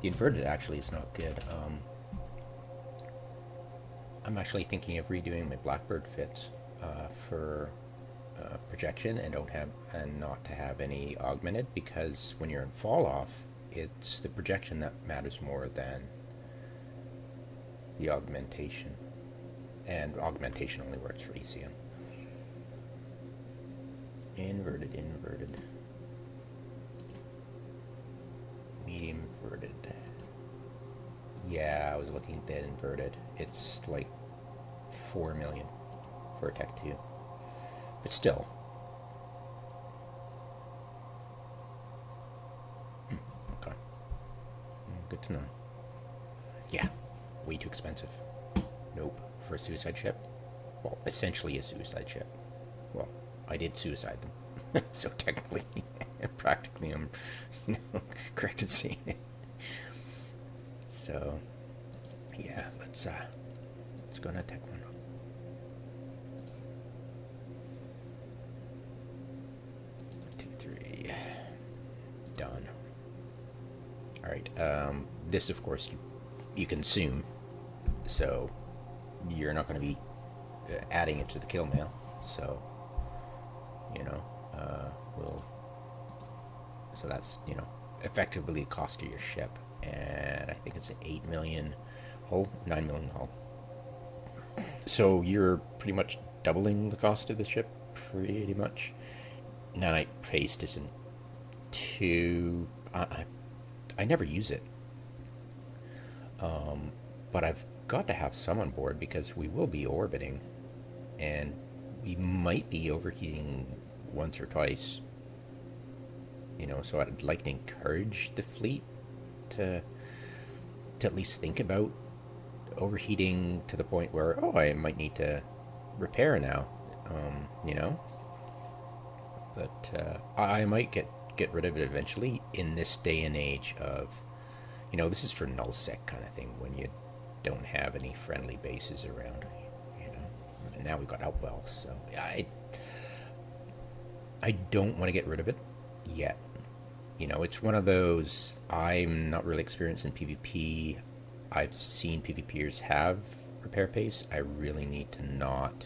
The inverted actually is not good. I'm actually thinking of redoing my Blackbird fits for projection and not to have any augmented, because when you're in fall off, it's the projection that matters more than the augmentation, and augmentation only works for ECM. Inverted, medium inverted. Yeah, I was looking at that inverted. It's like 4 million for a Tech 2. But still. Okay. Good to know. Yeah, way too expensive. Nope. For a suicide ship? Well, essentially a suicide ship. Well, I did suicide them. So technically, practically, I'm correct in saying it. So, yeah, let's go on a tech one. Two, three. Done. All right. This, of course, you consume, so you're not going to be adding it to the kill mail. So, so that's, effectively the cost of your ship. And I think it's an 8 million hull, 9 million hull. So you're pretty much doubling the cost of the ship, pretty much. Nanite paste isn't too... I never use it. But I've got to have some on board because we will be orbiting. And we might be overheating once or twice. So I'd like to encourage the fleet to at least think about overheating to the point where, I might need to repair now, but I might get rid of it eventually in this day and age of, this is for nullsec kind of thing, when you don't have any friendly bases around, and now we've got outwells, so I don't want to get rid of it yet. It's one of those, I'm not really experienced in PvP. I've seen PvPers have repair pace. I really need to not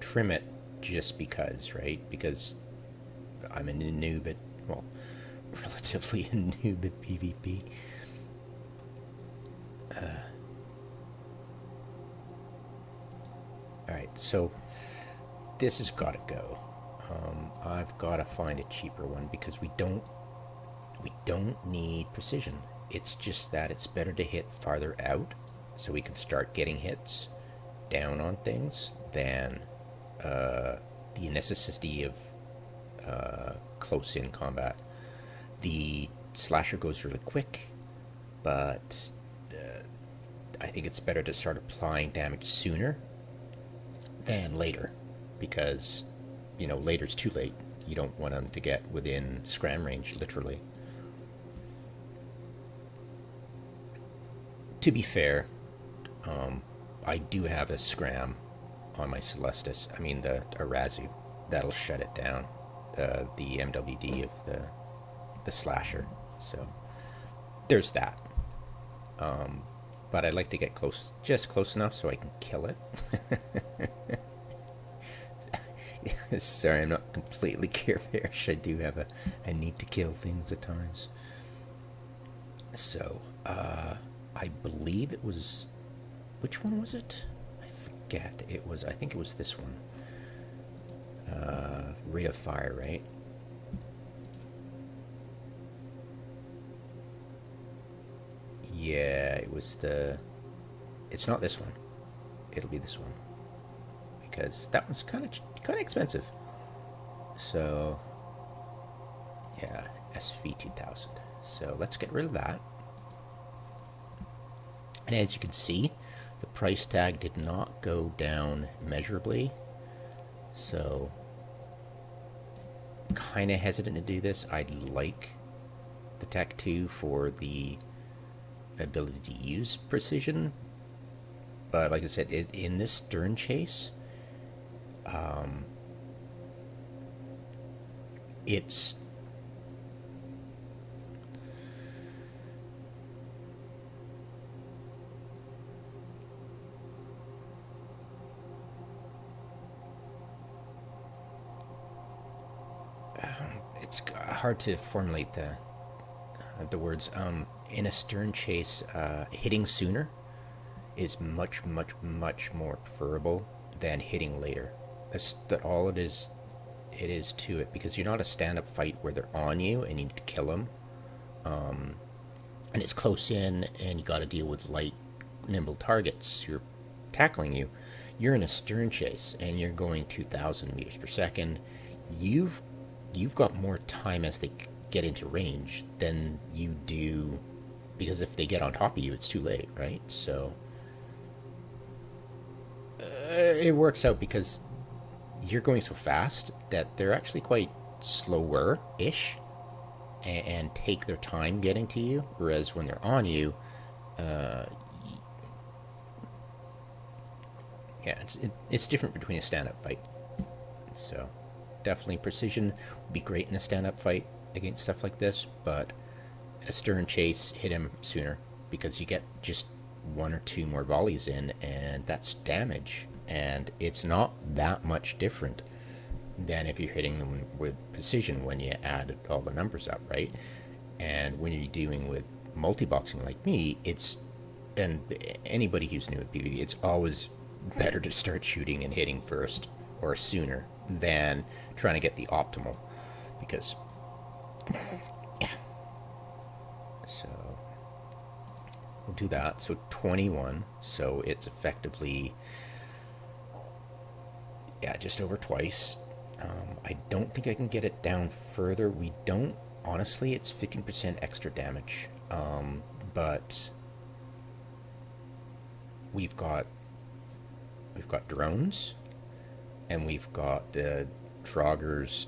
trim it just because, right? Because I'm a noob at, well, relatively a noob at PvP. Alright, so this has got to go. I've got to find a cheaper one because we don't need precision. It's just that it's better to hit farther out so we can start getting hits down on things than the necessity of close-in combat. The slasher goes really quick, but I think it's better to start applying damage sooner than later, because later's too late. You don't want them to get within scram range, literally. To be fair, I do have a scram on my Celestis. I mean, the Arazu. That'll shut it down. The MWD of the slasher. So there's that. But I'd like to get just close enough so I can kill it. Sorry, I'm not completely Care Bearish. I do have a need to kill things at times. So, I believe it was... Which one was it? I forget. I think it was this one. Rate of fire, right? Yeah, it was the... It's not this one. It'll be this one. Because that one's kind of expensive. So, yeah, SV2000. So let's get rid of that. And as you can see, the price tag did not go down measurably. So, kind of hesitant to do this. I'd like the Tech 2 for the ability to use precision. But like I said, in this stern chase, it's hard to formulate the words. In a stern chase, hitting sooner is much more preferable than hitting later. That's all it is to it, because you're not a stand-up fight where they're on you and you need to kill them, and it's close in and you got to deal with light, nimble targets you're tackling you. You're in a stern chase and you're going 2,000 meters per second. You've got more time as they get into range than you do, because if they get on top of you, it's too late, right? So it works out because you're going so fast that they're actually quite slower-ish and take their time getting to you, whereas when they're on you, it's different between a stand-up fight. So definitely precision would be great in a stand-up fight against stuff like this, but a stern chase, hit him sooner, because you get just 1 or 2 more volleys in, and that's damage, and it's not that much different than if you're hitting them with precision when you add all the numbers up, right? And when you're dealing with multi-boxing like me, and anybody who's new at PvP, it's always better to start shooting and hitting first or sooner than trying to get the optimal, because yeah. So we'll do that. So 21, so it's effectively just over twice. I don't think I can get it down further. We don't, honestly. It's 15% extra damage, but we've got drones, and we've got the Draugr's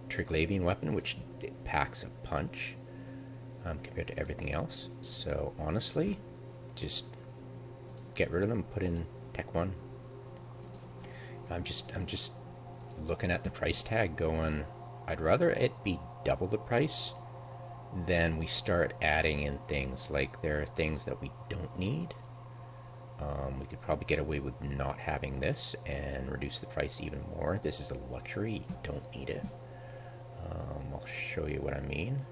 Triglavian weapon, which packs a punch compared to everything else. So honestly, just get rid of them, put in Tech 1. I'm just looking at the price tag going, I'd rather it be double the price than we start adding in things. Like, there are things that we don't need. We could probably get away with not having this and reduce the price even more. This is a luxury. You don't need it. I'll show you what I mean.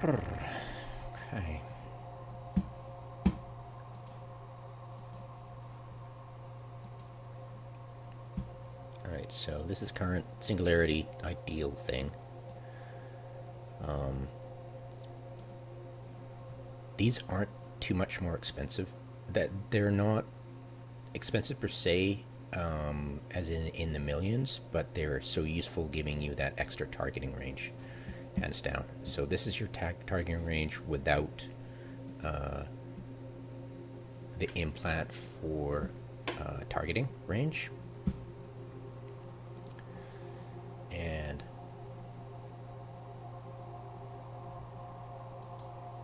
Okay. Alright, so this is current singularity ideal thing. These aren't too much more expensive. That they're not expensive per se, as in the millions, but they're so useful, giving you that extra targeting range. Hands down. So this is your targeting range without the implant for targeting range. And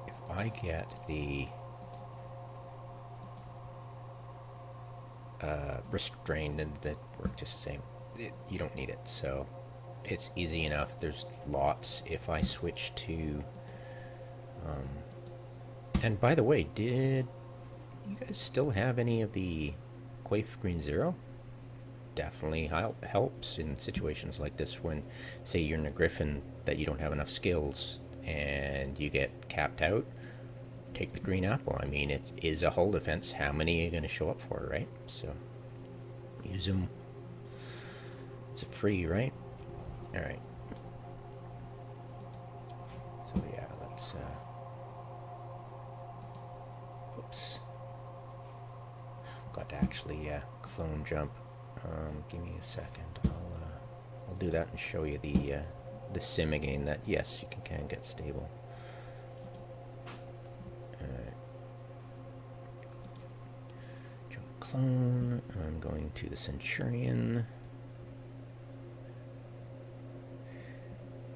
if I get the restrained, and that work just the same, you don't need it. So it's easy enough. There's lots. If I switch to and by the way, did you guys still have any of the Quaif Green Zero? Definitely helps in situations like this, when say you're in a Griffin that you don't have enough skills and you get capped out. Take the green apple. I mean, it is a hull defense. How many are you going to show up for, right? So use them. It's free, right? All right. So yeah, let's oops, got to actually clone jump. Give me a second. I'll do that and show you the sim again. That yes, you can get stable. All right. Jump clone. I'm going to the Centurion.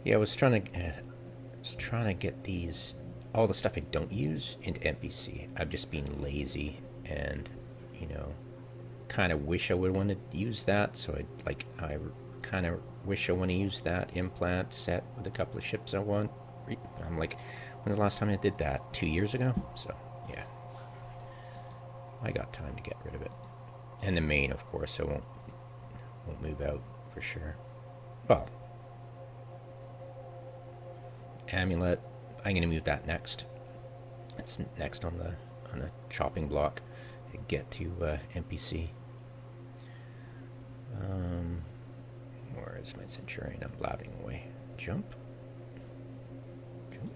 Yeah, I was trying to get these, all the stuff I don't use, into NPC. I've just been lazy, and you know, kind of wish I would want to use that. So I kind of wish I want to use that implant set with a couple of ships I want. I'm like, when's the last time I did that? 2 years ago. So yeah, I got time to get rid of it. And the main, of course, I won't move out for sure. Well, amulet, I'm gonna move that next. It's next on the chopping block. Get to NPC. Where is my Centurion? I'm blabbing away. Jump. Jump.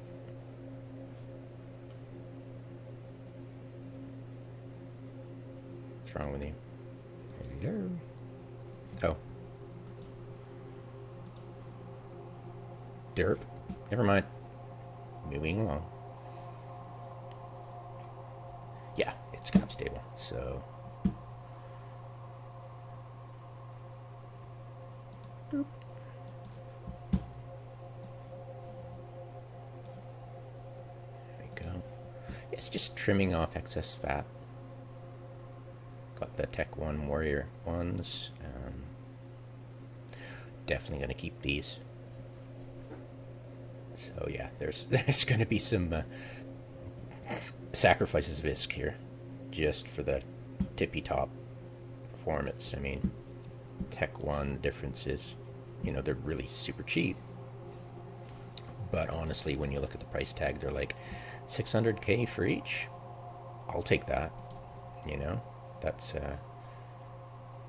What's wrong with you? Hello. Oh. Derp. Never mind. Moving along. Yeah, it's cap stable, so. Boop. There we go. It's just trimming off excess fat. Got the Tech 1 Warrior ones. Definitely going to keep these. So yeah, there's going to be some sacrifices of ISK here, just for the tippy top performance. I mean, Tech 1 difference is, you know, they're really super cheap. But honestly, when you look at the price tag, they're like 600K for each. I'll take that, you know. That's,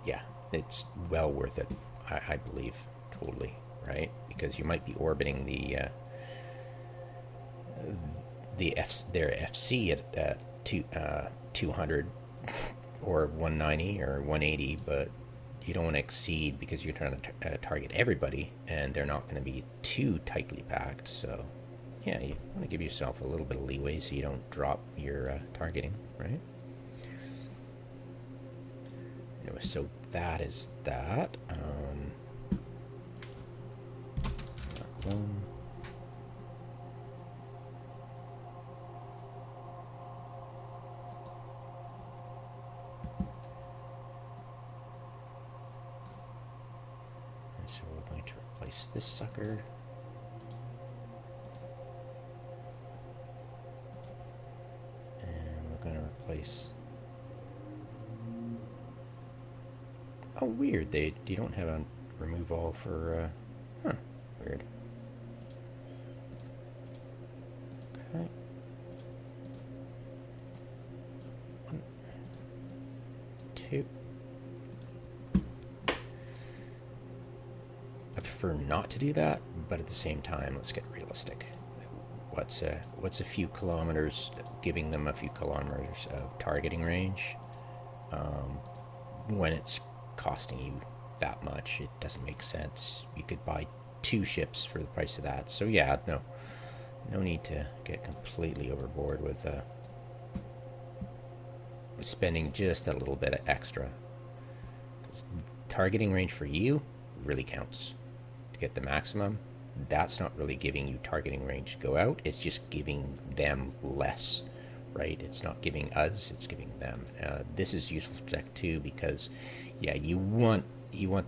yeah, it's well worth it, I believe, totally, right? Because you might be orbiting their FC at 200 or 190 or 180, but you don't want to exceed because you're trying to target everybody, and they're not going to be too tightly packed. So, yeah, you want to give yourself a little bit of leeway so you don't drop your targeting, right? Anyway, so that is that. So we're going to replace this sucker. And we're going to replace... Oh, weird. You don't have a remove all for... Huh. Weird. Okay. 1, 2. I prefer not to do that, but at the same time, let's get realistic. What's a few kilometers, giving them a few kilometers of targeting range, when it's costing you that much? It doesn't make sense. You could buy 2 ships for the price of that. So yeah, no need to get completely overboard with spending just a little bit of extra. 'Cause targeting range for you really counts. To get the maximum, that's not really giving you targeting range to go out. It's just giving them less, right? It's not giving us, it's giving them. This is useful for Tech 2 because, yeah, you want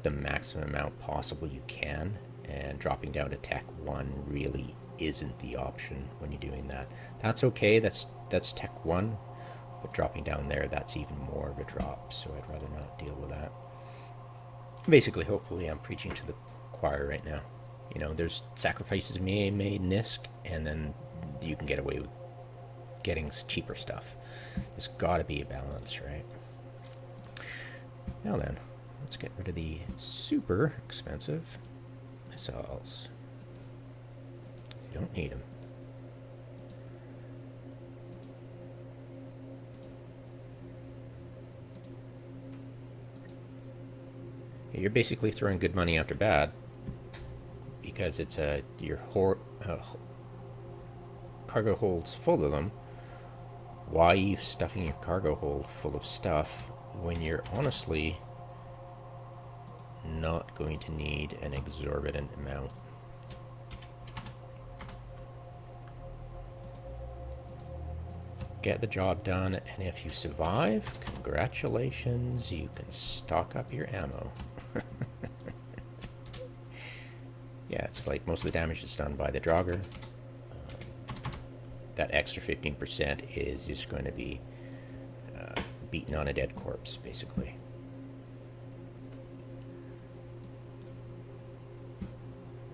the maximum amount possible you can, and dropping down to Tech 1 really isn't the option when you're doing that. That's okay, that's Tech 1, but dropping down there, that's even more of a drop, so I'd rather not deal with that. Basically, hopefully, I'm preaching to the choir right now. You know, there's sacrifices made in ISK, and then you can get away with getting cheaper stuff. There's got to be a balance, right? Now then, let's get rid of the super expensive missiles. You don't need them. You're basically throwing good money after bad, because it's your cargo hold's full of them. Why are you stuffing your cargo hold full of stuff when you're honestly not going to need an exorbitant amount? get the job done, and if you survive, congratulations, you can stock up your ammo. Yeah, it's like most of the damage is done by the Draugr. That extra 15% is just going to be beaten on a dead corpse, basically.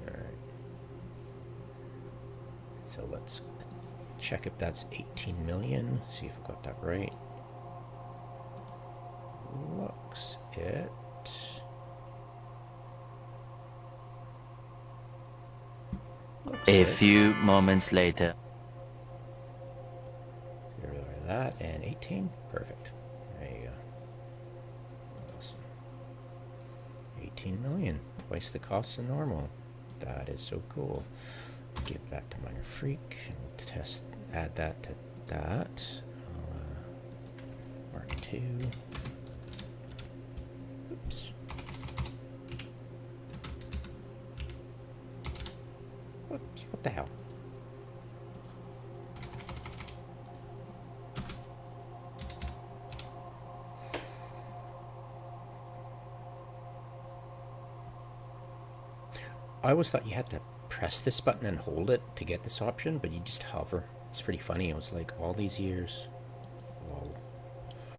Alright. So let's check if that's 18 million. See if I got that right. Looks it. A few moments later. That and 18, perfect. There you go. Awesome. 18 million, twice the cost of normal. That is so cool. Give that to Minor Freak, and we'll test. Add that to that. Mark II. Oops. Whoops! What the hell? I always thought you had to press this button and hold it to get this option, but you just hover. It's pretty funny. It was like all these years.